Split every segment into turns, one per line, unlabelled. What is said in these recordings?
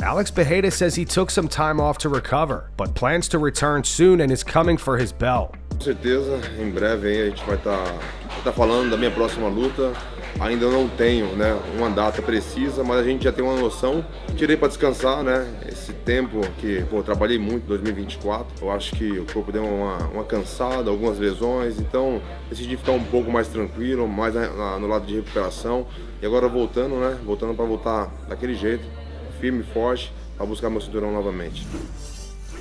Alex Bejeda says he took some time off to recover, but plans to return soon and is coming for his belt.
Com certeza, em breve aí a gente vai estar falando da minha próxima luta. Ainda não tenho, né, uma data precisa, mas a gente já tem uma noção. Tirei para descansar, né? Esse tempo que, pô, trabalhei muito em 2024. Eu acho que o corpo deu uma cansada, algumas lesões, então decidi ficar um pouco mais tranquilo, mais no lado de recuperação. E agora voltando, né? Voltando para voltar daquele jeito, firme e forte, para buscar meu cinturão novamente.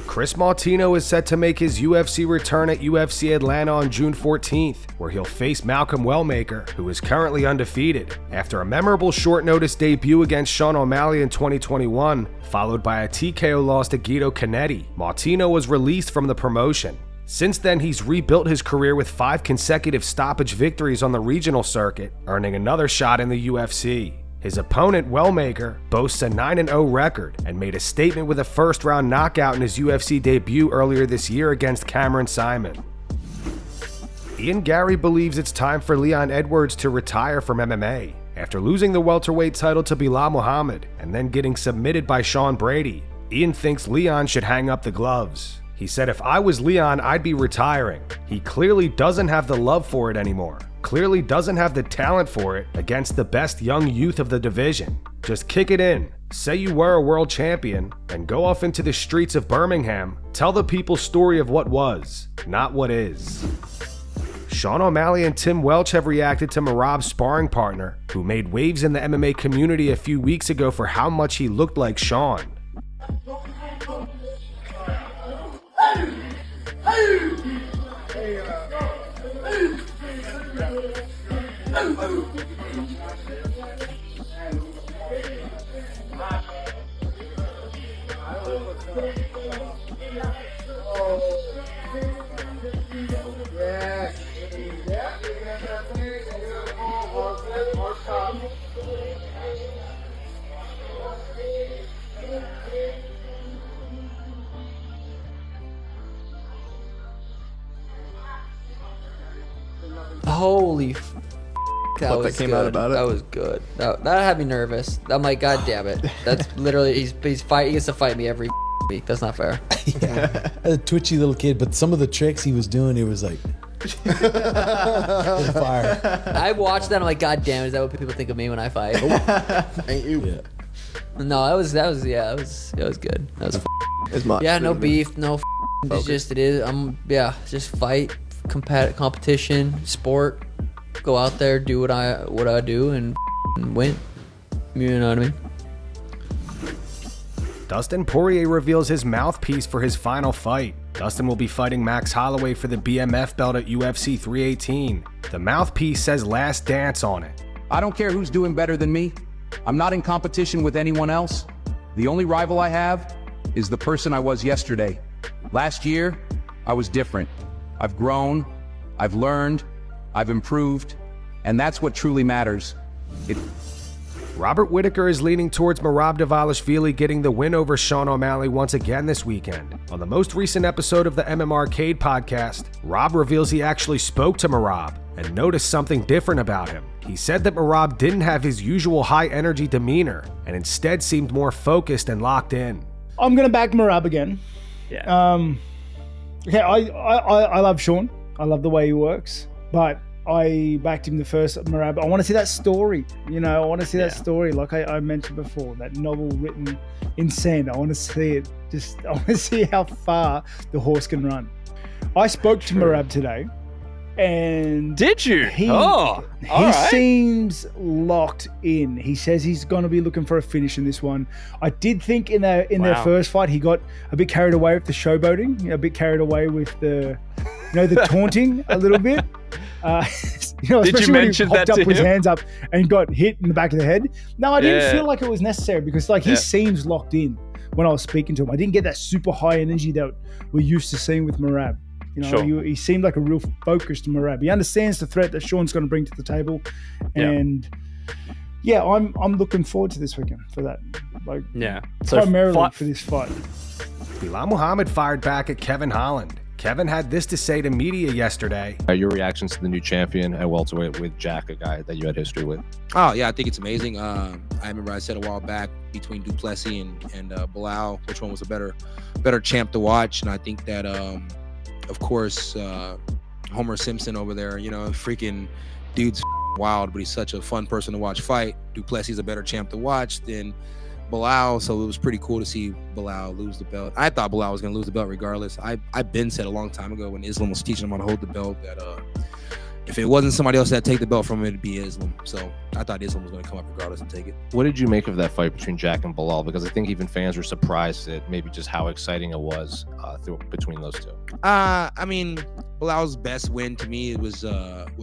Kris Moutinho is set to make his UFC return at UFC Atlanta on June 14th, where he'll face Malcolm Wellmaker, who is currently undefeated. After a memorable short-notice debut against Sean O'Malley in 2021, followed by a TKO loss to Guido Canetti, Moutinho was released from the promotion. Since then, he's rebuilt his career with 5 consecutive stoppage victories on the regional circuit, earning another shot in the UFC. His opponent, Wellmaker, boasts a 9-0 record and made a statement with a first-round knockout in his UFC debut earlier this year against Cameron Simon. Garry believes it's time for Leon Edwards to retire from MMA. After losing the welterweight title to Belal Muhammad and then getting submitted by Sean Brady, Ian thinks Leon should hang up the gloves. He said, "If I was Leon, I'd be retiring. He clearly doesn't have the love for it anymore. Clearly doesn't have the talent for it against the best young youth of the division. Just kick it in, say you were a world champion, and go off into the streets of Birmingham. Tell the people's story of what was, not what is." Sean O'Malley and Tim Welch have reacted to Merab's sparring partner, who made waves in the MMA community a few weeks ago for how much he looked like Sean.
Holy f***, that was
came
good.
out about it.
That was good. That had me nervous. I'm like, God damn it. That's literally, he gets to fight me every week. That's not fair.
Yeah. A twitchy little kid, but some of the tricks he was doing, it was like fire.
I watched that, I'm like, God damn it, is that what people think of me when I fight?
Ain't you?
Yeah.
No, it was good. That was
It's much.
yeah, no
better than-
beef, no it's just, it is, just fight, competition, sport, go out there, do what I do and win. You know what I mean?
Dustin Poirier reveals his mouthpiece for his final fight. Dustin will be fighting Max Holloway for the BMF belt at UFC 318. The mouthpiece says "Last Dance" on it.
I don't care who's doing better than me. I'm not in competition with anyone else. The only rival I have is the person I was yesterday. Last year, I was different. I've grown, I've learned, I've improved, and that's what truly matters.
Robert Whittaker is leaning towards Merab Dvalishvili getting the win over Sean O'Malley once again this weekend. On the most recent episode of the MM Arcade podcast, Rob reveals he actually spoke to Merab and noticed something different about him. He said that Merab didn't have his usual high-energy demeanor and instead seemed more focused and locked in.
I'm going to back Merab again.
Yeah.
Okay, I love Sean. I love the way he works, but I backed him the first Merab. I want to see that story. I want to see that story. Like I mentioned before, that novel written in sand. I want to see it. I want to see how far the horse can run. I spoke to Merab today, and
Did you?
He
all right.
seems locked in. He says he's going to be looking for a finish in this one. I did think in their first fight he got a bit carried away with the showboating, a bit carried away with the taunting a little bit.
Did you mention that to
him? His
him?
hands up and got hit in the back of the head. No, I didn't feel like it was necessary because he seems locked in when I was speaking to him. I didn't get that super high energy that we're used to seeing with Merab. He seemed like a real focused Merab. He understands the threat that Sean's going to bring to the table, and I'm looking forward to this weekend for that.
So
primarily for this fight.
Belal Muhammad fired back at Kevin Holland. Kevin had this to say to media yesterday.
Your reactions to the new champion at welterweight with Jack, a guy that you had history with?
Oh, yeah, I think it's amazing. I remember I said a while back between Duplessis and Belal, which one was a better champ to watch. And I think that, of course, Homer Simpson over there, you know, freaking dude's wild, but he's such a fun person to watch fight. Duplessis is a better champ to watch than Belal, so it was pretty cool to see Belal lose the belt. I thought Belal was going to lose the belt regardless. I've been said a long time ago when Islam was teaching him how to hold the belt that if it wasn't somebody else that take the belt from him, it'd be Islam. So I thought Islam was going to come up regardless and take it.
What did you make of that fight between Jack and Belal? Because I think even fans were surprised at maybe just how exciting it was between those two.
I mean, Belal's best win to me was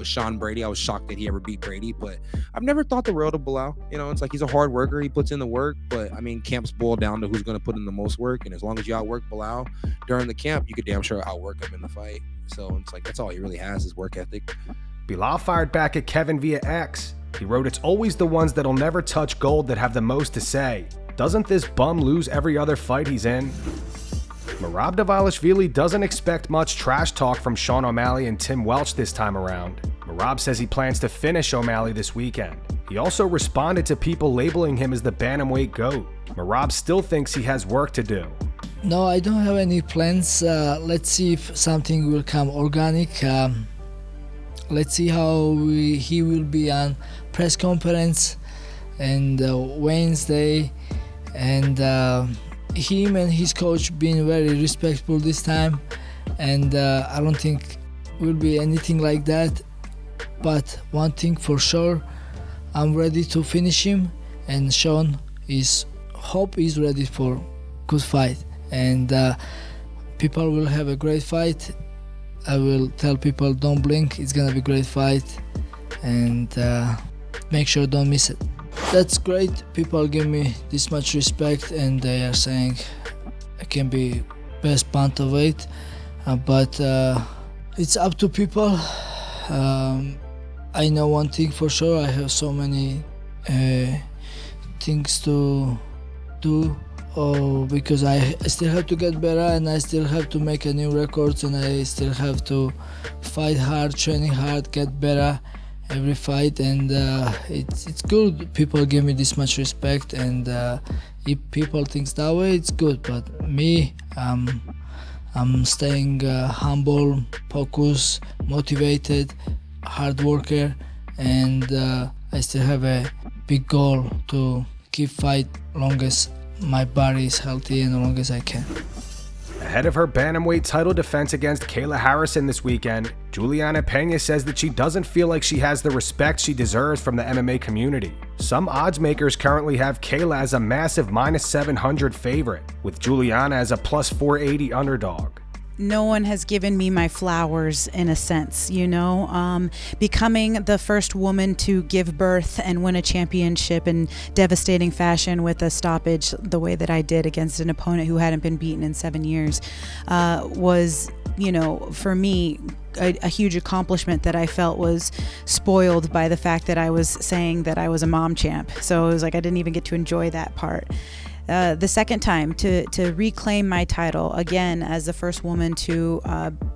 Sean Brady. I was shocked that he ever beat Brady, but I've never thought the world of Belal. You know, it's like he's a hard worker. He puts in the work, but I mean, camps boil down to who's going to put in the most work. And as long as you outwork Belal during the camp, you could damn sure outwork him in the fight. So it's like, that's all he really has is work ethic.
Belal fired back at Kevin via X. He wrote, "It's always the ones that'll never touch gold that have the most to say. Doesn't this bum lose every other fight he's in?" Merab Dvalishvili doesn't expect much trash talk from Sean O'Malley and Tim Welch this time around. Merab says he plans to finish O'Malley this weekend. He also responded to people labeling him as the bantamweight GOAT. Merab still thinks he has work to do.
No, I don't have any plans. Let's see if something will come organic. Let's see how he will be on press conference and Wednesday. And him and his coach being very respectful this time. And I don't think will be anything like that. But one thing for sure, I'm ready to finish him. And Sean hope he's ready for good fight. And people will have a great fight. I will tell people don't blink, it's gonna be a great fight, and make sure don't miss it. That's great, people give me this much respect and they are saying I can be best bantamweight, but it's up to people. I know one thing for sure, I have so many things to do. Because I still have to get better and I still have to make a new records and I still have to fight hard, training hard, get better every fight, and it's good. People give me this much respect, and if people think that way, it's good. But me, I'm staying humble, focused, motivated, hard worker, and I still have a big goal to keep fight longest my body is healthy and as long as I can.
Ahead of her bantamweight title defense against Kayla Harrison this weekend, Juliana Pena says that she doesn't feel like she has the respect she deserves from the MMA community. Some odds makers currently have Kayla as a massive -700 favorite, with Juliana as a +480 underdog.
No one has given me my flowers, in a sense, you know. Becoming the first woman to give birth and win a championship in devastating fashion with a stoppage the way that I did against an opponent who hadn't been beaten in 7 years was, you know, for me, a huge accomplishment that I felt was spoiled by the fact that I was saying that I was a mom champ. So it was like I didn't even get to enjoy that part. The second time to reclaim my title again as the first woman to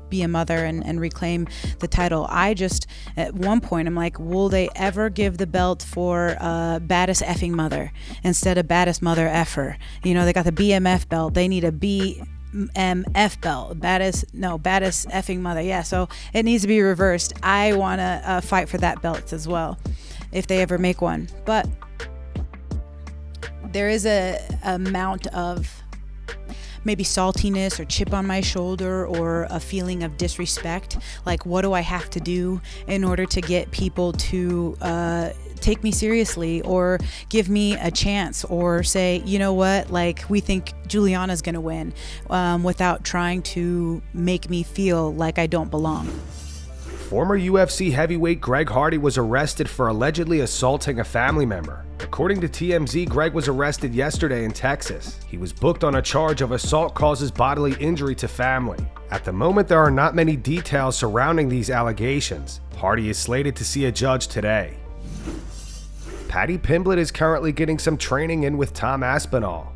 be a mother and reclaim the title. I just, at one point, I'm like, will they ever give the belt for baddest effing mother instead of baddest mother effer? You know, they got the BMF belt. They need a BMF belt. Baddest effing mother. Yeah, so it needs to be reversed. I want to fight for that belt as well, if they ever make one. But there is a amount of maybe saltiness or chip on my shoulder or a feeling of disrespect. Like, what do I have to do in order to get people to take me seriously or give me a chance or say, you know what, like, we think Juliana's gonna win, without trying to make me feel like I don't belong.
Former UFC heavyweight Greg Hardy was arrested for allegedly assaulting a family member. According to TMZ, Greg was arrested yesterday in Texas. He was booked on a charge of assault causes bodily injury to family. At the moment, there are not many details surrounding these allegations. Hardy is slated to see a judge today. Paddy Pimblett is currently getting some training in with Tom Aspinall.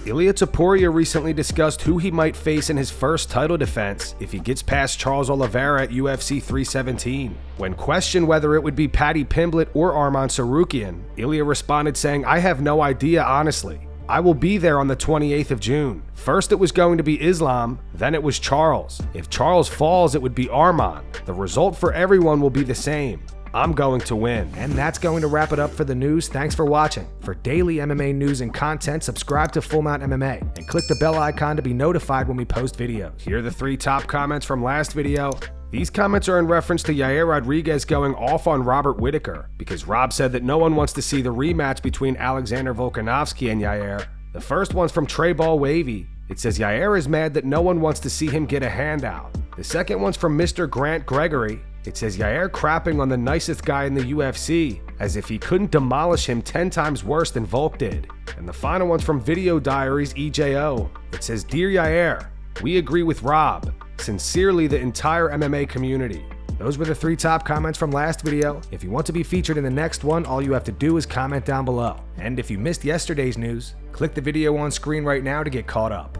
Ilia Topuria recently discussed who he might face in his first title defense if he gets past Charles Oliveira at UFC 317. When questioned whether it would be Paddy Pimblett or Arman Tsarukyan, Ilia responded saying, "I have no idea, honestly. I will be there on the 28th of June. First it was going to be Islam, then it was Charles. If Charles falls, it would be Arman. The result for everyone will be the same. I'm going to win."
And that's going to wrap it up for the news. Thanks for watching. For daily MMA news and content, subscribe to Full Mount MMA and click the bell icon to be notified when we post videos.
Here are the 3 top comments from last video. These comments are in reference to Yair Rodriguez going off on Robert Whittaker, because Rob said that no one wants to see the rematch between Alexander Volkanovski and Yair. The first one's from Trey Ball Wavy. It says Yair is mad that no one wants to see him get a handout. The second one's from Mr. Grant Gregory. It says Yair crapping on the nicest guy in the UFC, as if he couldn't demolish him 10 times worse than Volk did. And the final one's from Video Diaries EJO. It says, "Dear Yair, we agree with Rob. Sincerely, the entire MMA community."
Those were the 3 top comments from last video. If you want to be featured in the next one, all you have to do is comment down below. And if you missed yesterday's news, click the video on screen right now to get caught up.